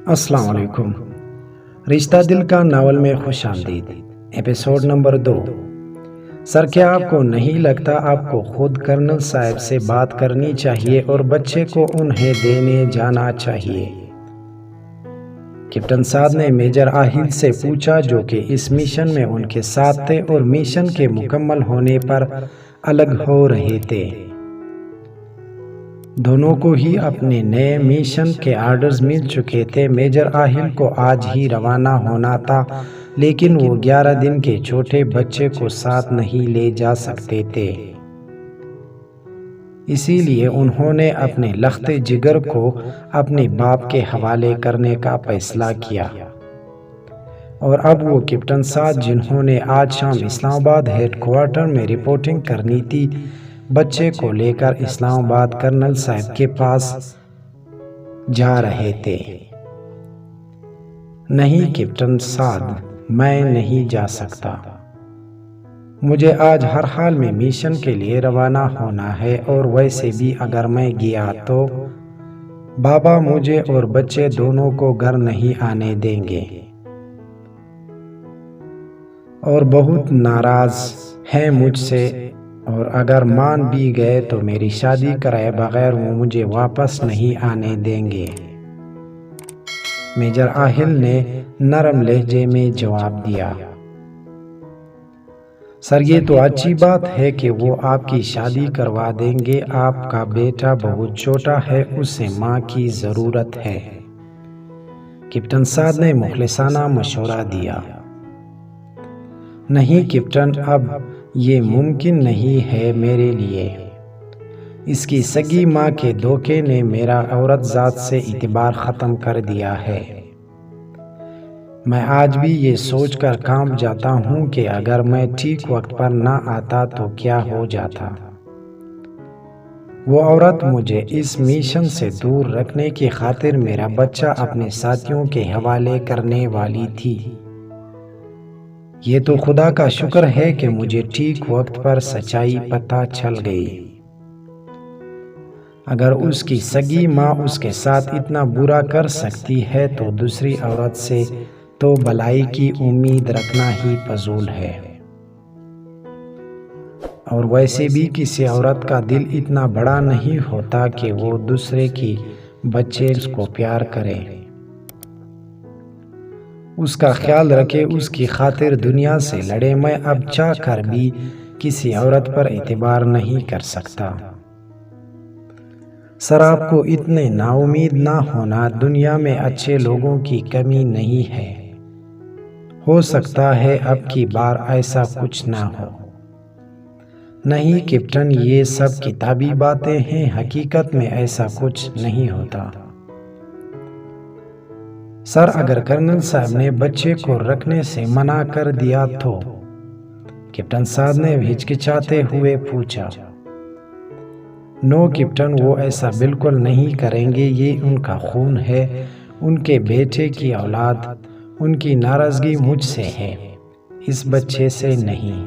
السلام علیکم۔ رشتہ دل کا ناول میں خوش آمدید۔ Episode number 2۔ سر، کیا آپ کو نہیں لگتا آپ کو خود کرنل صاحب سے بات کرنی چاہیے اور بچے کو انہیں دینے جانا چاہیے؟ کیپٹن سعد نے میجر آہل سے پوچھا، جو کہ اس مشن میں ان کے ساتھ تھے اور مشن کے مکمل ہونے پر الگ ہو رہے تھے۔ دونوں کو ہی اپنے نئے مشن کے آرڈرز مل چکے تھے۔ میجر آہل کو آج ہی روانہ ہونا تھا، لیکن وہ 11 دن کے چھوٹے بچے کو ساتھ نہیں لے جا سکتے تھے۔ اسی لیے انہوں نے اپنے لخت جگر کو اپنے باپ کے حوالے کرنے کا فیصلہ کیا، اور اب وہ کیپٹن سعد، جنہوں نے آج شام اسلام آباد ہیڈ کوارٹر میں رپورٹنگ کرنی تھی، بچے کو لے کر اسلام آباد کرنل صاحب کے پاس جا رہے تھے۔ نہیں کیپٹن سعد، میں نہیں جا سکتا۔ مجھے آج ہر حال میں مشن کے لیے روانہ ہونا ہے، اور ویسے بھی اگر میں گیا تو بابا مجھے اور بچے دونوں کو گھر نہیں آنے دیں گے، اور بہت ناراض ہیں مجھ سے، اور اگر مان بھی گئے تو میری شادی کرائے بغیر وہ مجھے واپس نہیں آنے دیں گے۔ میجر آہل نے نرم لہجے میں جواب دیا۔ سر، یہ تو اچھی بات ہے کہ وہ آپ کی شادی کروا دیں گے۔ آپ کا بیٹا بہت چھوٹا ہے، اسے ماں کی ضرورت ہے، کیپٹن سعد نے مخلصانہ مشورہ دیا۔ نہیں کیپٹن، اب یہ ممکن نہیں ہے میرے لیے۔ اس کی سگی ماں کے دھوکے نے میرا عورت ذات سے اعتبار ختم کر دیا ہے۔ میں آج بھی یہ سوچ کر کانپ جاتا ہوں کہ اگر میں ٹھیک وقت پر نہ آتا تو کیا ہو جاتا۔ وہ عورت مجھے اس مشن سے دور رکھنے کی خاطر میرا بچہ اپنے ساتھیوں کے حوالے کرنے والی تھی۔ یہ تو خدا کا شکر ہے کہ مجھے ٹھیک وقت پر سچائی پتہ چل گئی۔ اگر اس کی سگی ماں اس کے ساتھ اتنا برا کر سکتی ہے تو دوسری عورت سے تو بھلائی کی امید رکھنا ہی فضول ہے۔ اور ویسے بھی کسی عورت کا دل اتنا بڑا نہیں ہوتا کہ وہ دوسرے کی بچے کو پیار کرے، اس کا خیال رکھے، اس کی خاطر دنیا سے لڑے۔ میں اب چاہ کر بھی کسی عورت پر اعتبار نہیں کر سکتا۔ سر، آپ کو اتنے نا امید نہ ہونا۔ دنیا میں اچھے لوگوں کی کمی نہیں ہے۔ ہو سکتا ہے اب کی بار ایسا کچھ نہ ہو۔ نہیں کیپٹن، یہ سب کتابی باتیں ہیں، حقیقت میں ایسا کچھ نہیں ہوتا۔ سر، اگر کرنل صاحب نے بچے کو رکھنے سے منع کر دیا تو؟ کیپٹن سعد نے ہچکچاتے ہوئے پوچھا۔ نو کیپٹن، وہ ایسا بالکل نہیں کریں گے۔ یہ ان کا خون ہے، ان کے بیٹے کی اولاد۔ ان کی ناراضگی مجھ سے ہے، اس بچے سے نہیں۔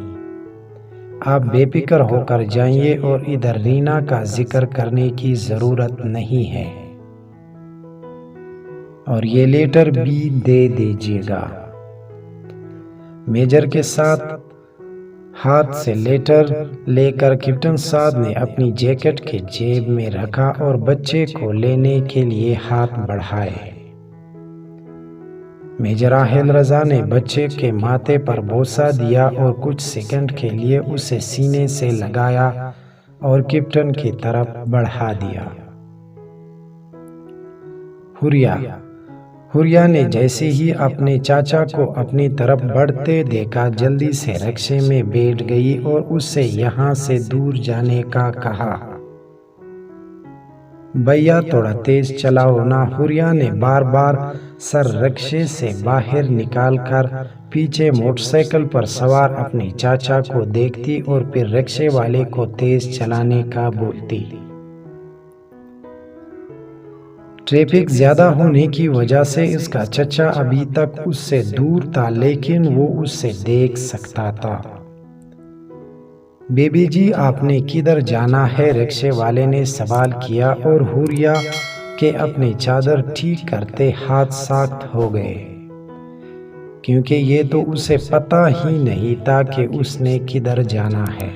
آپ بے فکر ہو کر جائیے، اور ادھر رینا کا ذکر کرنے کی ضرورت نہیں ہے، اور یہ لیٹر بھی دے دیجیے گا۔ میجر کے ساتھ ہاتھ سے لیٹر لے کر کیپٹن سعد نے اپنی جیکٹ کے جیب میں رکھا اور بچے کو لینے کے لیے ہاتھ بڑھائے۔ میجر آہل رضا نے بچے کے ماتھے پر بوسہ دیا اور کچھ سیکنڈ کے لیے اسے سینے سے لگایا اور کیپٹن کی طرف بڑھا دیا۔ حوریہ نے جیسے ہی اپنے چاچا کو اپنی طرف بڑھتے دیکھا، جلدی سے رکشے میں بیٹھ گئی اور اس سے یہاں سے دور جانے کا کہا۔ بھیا تھوڑا تیز چلاؤ نا۔ حوریہ نے بار بار سر رکشے سے باہر نکال کر پیچھے موٹر سائیکل پر سوار اپنے چاچا کو دیکھتی اور پھر رکشے والے کو تیز چلانے کا بولتی۔ ٹریفک زیادہ ہونے کی وجہ سے اس کا چچا ابھی تک اس سے دور تھا، لیکن وہ اس سے دیکھ سکتا تھا۔ بیبی جی، آپ نے کدھر جانا ہے؟ رکشے والے نے سوال کیا، اور حوریہ کہ اپنی چادر ٹھیک کرتے ہاتھ ساخت ہو گئے، کیونکہ یہ تو اسے پتہ ہی نہیں تھا کہ اس نے کدھر جانا ہے۔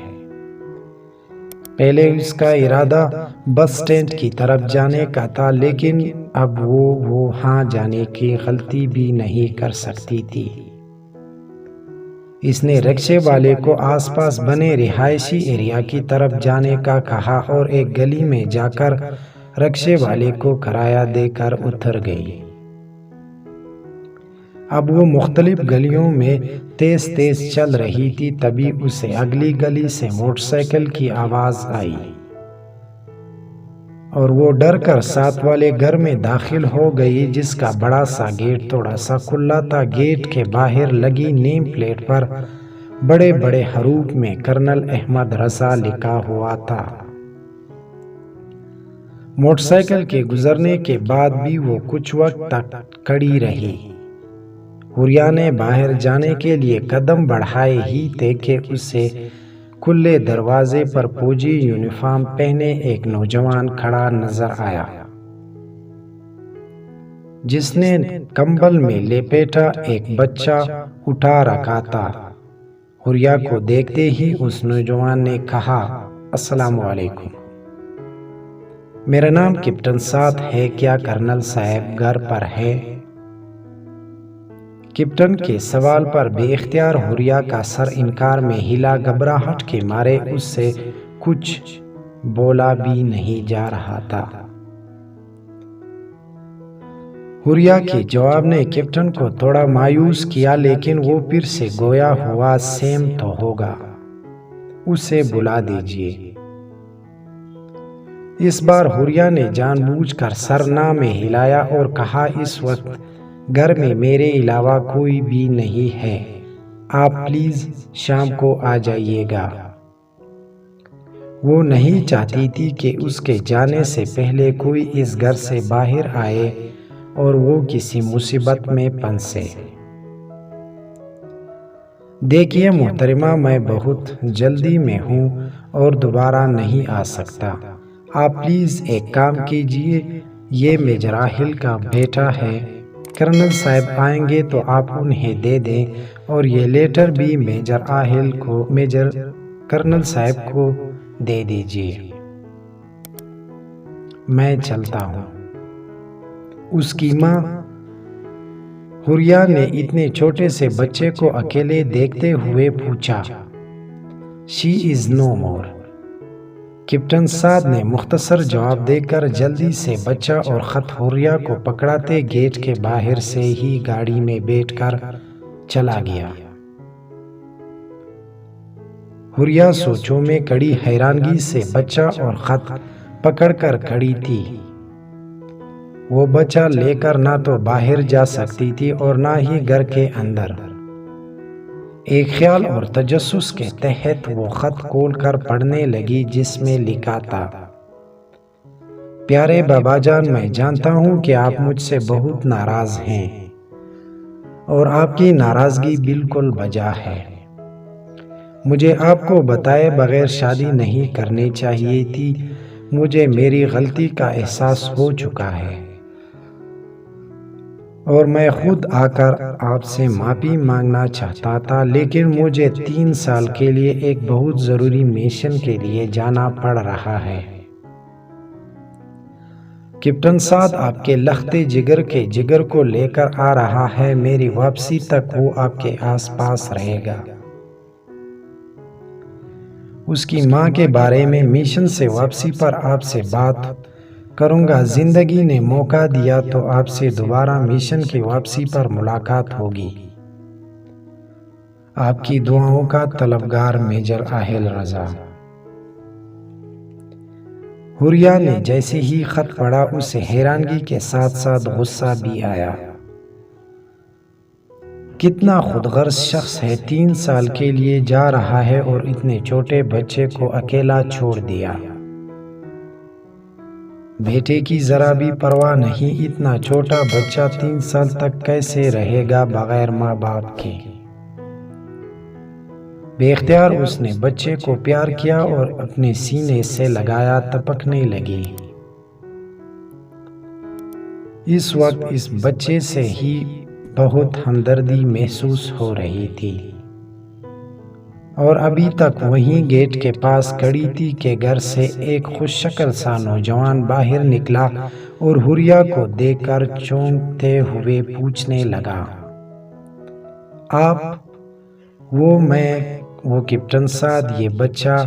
پہلے اس کا ارادہ بس سٹینڈ کی طرف جانے کا تھا، لیکن اب وہ وہاں جانے کی غلطی بھی نہیں کر سکتی تھی۔ اس نے رکشے والے کو آس پاس بنے رہائشی ایریا کی طرف جانے کا کہا اور ایک گلی میں جا کر رکشے والے کو کرایہ دے کر اتر گئی۔ اب وہ مختلف گلیوں میں تیز تیز چل رہی تھی، تبھی اسے اگلی گلی سے موٹر سائیکل کی آواز آئی اور وہ ڈر کر ساتھ والے گھر میں داخل ہو گئی، جس کا بڑا سا گیٹ تھوڑا سا کھلا تھا۔ گیٹ کے باہر لگی نیم پلیٹ پر بڑے بڑے حروف میں کرنل احمد رضا لکھا ہوا تھا۔ موٹر سائیکل کے گزرنے کے بعد بھی وہ کچھ وقت تک کھڑی رہی۔ حوریہ نے باہر جانے کے لیے قدم بڑھائے ہی تھے کہ اسے کھلے دروازے پر فوجی یونیفارم پہنے ایک نوجوان کھڑا نظر آیا، جس نے کمبل میں لپیٹا ایک بچہ اٹھا رکھا تھا۔ حوریہ کو دیکھتے ہی اس نوجوان نے کہا، السلام علیکم، میرا نام کیپٹن سعد ہے، کیا کرنل صاحب گھر پر ہے؟ کیپٹن کے سوال پر بے اختیار حوریہ کا سر انکار میں ہلا، گھبراہٹ کے مارے اس سے کچھ بولا بھی نہیں جا رہا تھا۔ حوریہ کے جواب نے کیپٹن کو تھوڑا مایوس کیا، لیکن وہ پھر سے گویا ہوا سیم تو ہوگا، اسے بلا دیجیے۔ اس بار حوریہ نے جان بوجھ کر سر نہ میں ہلایا اور کہا، اس وقت گھر میں میرے علاوہ کوئی بھی نہیں ہے، آپ پلیز شام کو آ جائیے گا۔ وہ نہیں چاہتی تھی کہ اس کے جانے سے پہلے کوئی اس گھر سے باہر آئے اور وہ کسی مصیبت میں پھنسے۔ دیکھیے محترمہ، میں بہت جلدی میں ہوں اور دوبارہ نہیں آ سکتا، آپ پلیز ایک کام کیجیے، یہ میجر راہل کا بیٹا ہے، کرنل صاحب آئیں گے تو آپ انہیں دے دیں، اور یہ لیٹر بھی میجر کرنل صاحب کو دے دیجیے، میں چلتا ہوں۔ اس کی ماں حوریہ نے اتنے چھوٹے سے بچے کو اکیلے دیکھتے ہوئے پوچھا، شی از نو مور۔ کیپٹن سعد نے مختصر جواب دے کر جلدی سے بچہ اور خط حوریہ کو پکڑاتے گیٹ کے باہر سے ہی گاڑی میں بیٹھ کر چلا گیا۔ حوریہ سوچوں میں کڑی حیرانگی سے بچہ اور خط پکڑ کر کھڑی تھی۔ وہ بچہ لے کر نہ تو باہر جا سکتی تھی اور نہ ہی گھر کے اندر۔ ایک خیال اور تجسس کے تحت وہ خط کھول کر پڑھنے لگی، جس میں لکھا تھا، پیارے بابا جان، میں جانتا ہوں کہ آپ مجھ سے بہت ناراض ہیں اور آپ کی ناراضگی بالکل بجا ہے۔ مجھے آپ کو بتائے بغیر شادی نہیں کرنی چاہیے تھی، مجھے میری غلطی کا احساس ہو چکا ہے اور میں خود آ کر آپ سے معافی مانگنا چاہتا تھا، لیکن مجھے 3 سال کے لیے ایک بہت ضروری مشن کے لیے جانا پڑ رہا ہے۔ کیپٹن سعد آپ کے لختے جگر کے جگر کو لے کر آ رہا ہے، میری واپسی تک وہ آپ کے آس پاس رہے گا۔ اس کی ماں کے بارے میں مشن سے واپسی پر آپ سے بات کروں گا، زندگی نے موقع دیا تو آپ سے دوبارہ مشن کی واپسی پر ملاقات ہوگی۔ آپ کی دعاؤں کا طلبگار میجر راہل رضا۔ حوریہ نے جیسے ہی خط پڑھا اسے حیرانگی کے ساتھ ساتھ غصہ بھی آیا۔ کتنا خود غرض شخص ہے، 3 سال کے لیے جا رہا ہے اور اتنے چھوٹے بچے کو اکیلا چھوڑ دیا۔ بیٹے کی ذرا بھی پرواہ نہیں، اتنا چھوٹا بچہ 3 سال تک کیسے رہے گا بغیر ماں باپ کے؟ بے اختیار اس نے بچے کو پیار کیا اور اپنے سینے سے لگایا، تپکنے لگی۔ اس وقت اس بچے سے ہی بہت ہمدردی محسوس ہو رہی تھی، اور ابھی تک وہیں گیٹ کے پاس کھڑی تھی کہ گھر سے ایک خوش شکل سا نوجوان باہر نکلا اور حوریہ کو دیکھ کر چونکتے ہوئے پوچھنے لگا، آپ؟ وہ کیپٹن سعد، یہ بچہ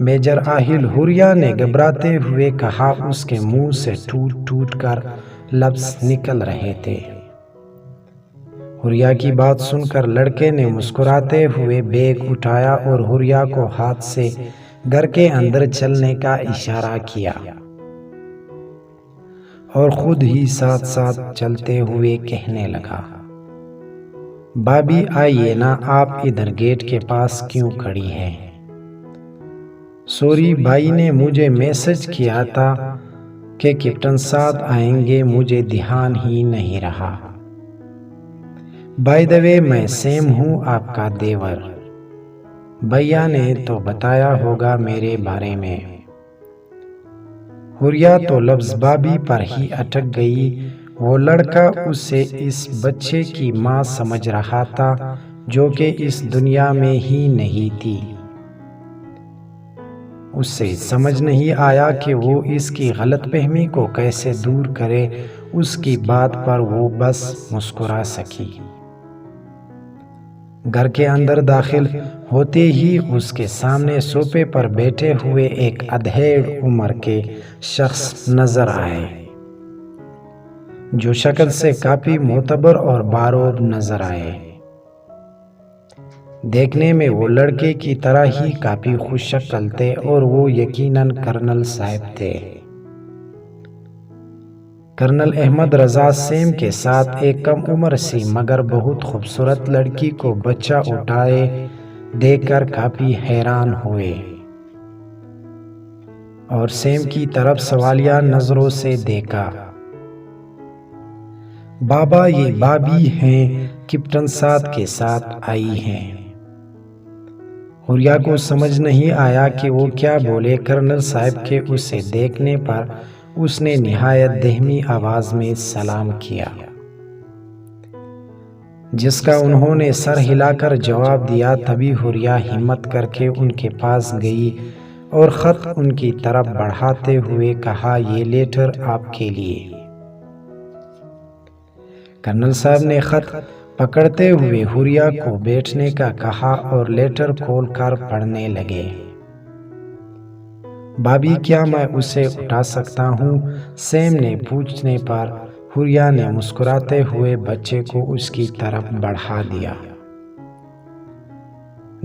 میجر آہل۔ حوریہ نے گھبراتے ہوئے کہا، اس کے منہ سے ٹوٹ ٹوٹ کر لفظ نکل رہے تھے۔ حوریہ کی بات سن کر لڑکے نے مسکراتے ہوئے بیگ اٹھایا اور حوریہ کو ہاتھ سے گھر کے اندر چلنے کا اشارہ کیا، اور خود ہی ساتھ ساتھ چلتے ہوئے کہنے لگا، بھابھی آئیے نا، آپ ادھر گیٹ کے پاس کیوں کھڑی ہیں؟ سوری، بھائی نے مجھے میسج کیا تھا کہ کیپٹن سعد آئیں گے، مجھے دھیان ہی نہیں رہا۔ بائی دا وے، میں سیم ہوں، آپ کا دیور۔ بھیا نے تو بتایا ہوگا میرے بارے میں۔ حوریہ تو لفظ بھابھی پر ہی اٹک گئی۔ وہ لڑکا اسے اس بچے کی ماں سمجھ رہا تھا جو کہ اس دنیا میں ہی نہیں تھی۔ اسے سمجھ نہیں آیا کہ وہ اس کی غلط فہمی کو کیسے دور کرے۔ اس کی بات پر وہ بس مسکرا سکی۔ گھر کے اندر داخل ہوتے ہی اس کے سامنے صوفے پر بیٹھے ہوئے ایک ادھیڑ عمر کے شخص نظر آئے، جو شکل سے کافی معتبر اور بارور نظر آئے۔ دیکھنے میں وہ لڑکے کی طرح ہی کافی خوش شکل تھے، اور وہ یقیناً کرنل صاحب تھے۔ کرنل احمد رضا سیم کے ساتھ ایک کم عمر سی مگر بہت خوبصورت لڑکی کو بچہ اٹھائے دیکھ کر کافی حیران ہوئے، اور سیم کی طرف سوالیہ نظروں سے دیکھا۔ بابا، یہ بھابھی ہیں، کیپٹن سعد کے ساتھ آئی ہیں۔ حوریہ کو سمجھ نہیں آیا کہ وہ کیا بولے۔ کرنل صاحب کے اسے دیکھنے پر اس نے نہایت دھیمی آواز میں سلام کیا، جس کا انہوں نے سر ہلا کر جواب دیا۔ تبھی حوریہ ہمت کر کے ان کے پاس گئی اور خط ان کی طرف بڑھاتے ہوئے کہا، یہ لیٹر آپ کے لیے۔ کرنل صاحب نے خط پکڑتے ہوئے حوریہ کو بیٹھنے کا کہا اور لیٹر کھول کر پڑھنے لگے۔ بھابھی، کیا میں اسے اٹھا سکتا ہوں؟ سیم نے پوچھنے پر حوریہ نے مسکراتے ہوئے بچے کو اس کی طرف بڑھا دیا۔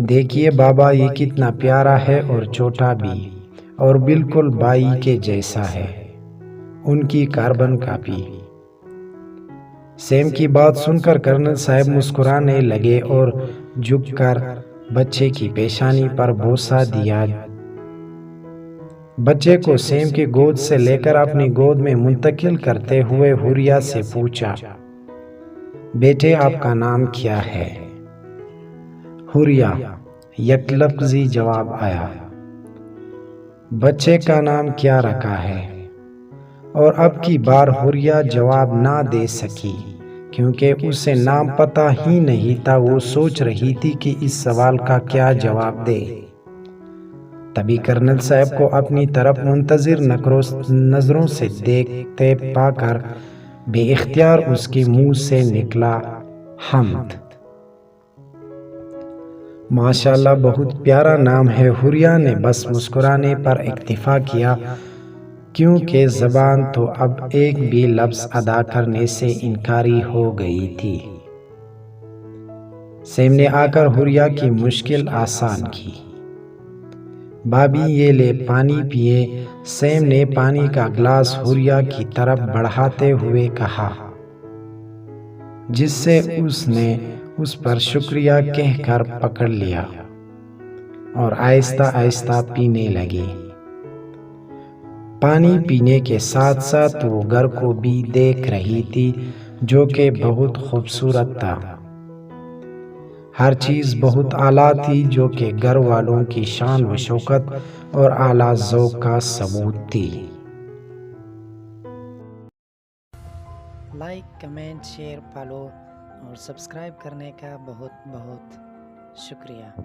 دیکھیے بابا، یہ کتنا پیارا ہے اور چھوٹا بھی، اور بالکل بھائی کے جیسا ہے، ان کی کاربن کاپی۔ سیم کی بات سن کر کرنل صاحب مسکرانے لگے اور جھک کر بچے کی پیشانی پر بوسہ دیا۔ بچے کو سیم کی گود سے لے کر اپنی گود میں منتقل کرتے ہوئے حوریہ سے پوچھا، بیٹے آپ کا نام کیا ہے؟ حوریہ، یک لفظی جواب آیا۔ بچے کا نام کیا رکھا ہے؟ اور اب کی بار حوریہ جواب نہ دے سکی کیونکہ اسے نام پتہ ہی نہیں تھا۔ وہ سوچ رہی تھی کہ اس سوال کا کیا جواب دے۔ تبھی کرنل صاحب کو اپنی طرف منتظر نظروں سے دیکھتے پا کر بے اختیار اس کے منہ سے نکلا، حمد۔ ماشاءاللہ، بہت پیارا نام ہے۔ حوریہ نے بس مسکرانے پر اکتفا کیا، کیونکہ زبان تو اب ایک بھی لفظ ادا کرنے سے انکاری ہو گئی تھی۔ سیم نے آ کر حوریہ کی مشکل آسان کی۔ بھابھی، یہ لے پانی پیئے۔ سیم نے پانی کا گلاس حوریہ کی طرف بڑھاتے ہوئے کہا، جس سے اس نے اس پر شکریہ کہہ کر پکڑ لیا اور آہستہ آہستہ پینے لگی۔ پانی پینے کے ساتھ ساتھ وہ گھر کو بھی دیکھ رہی تھی، جو کہ بہت خوبصورت تھا۔ ہر چیز بہت اعلیٰ تھی، جو کہ گھر والوں کی شان و شوکت اور اعلیٰ ذوق کا ثبوت تھی۔ لائک کمنٹ شیئر فالو اور سبسکرائب کرنے کا بہت بہت شکریہ۔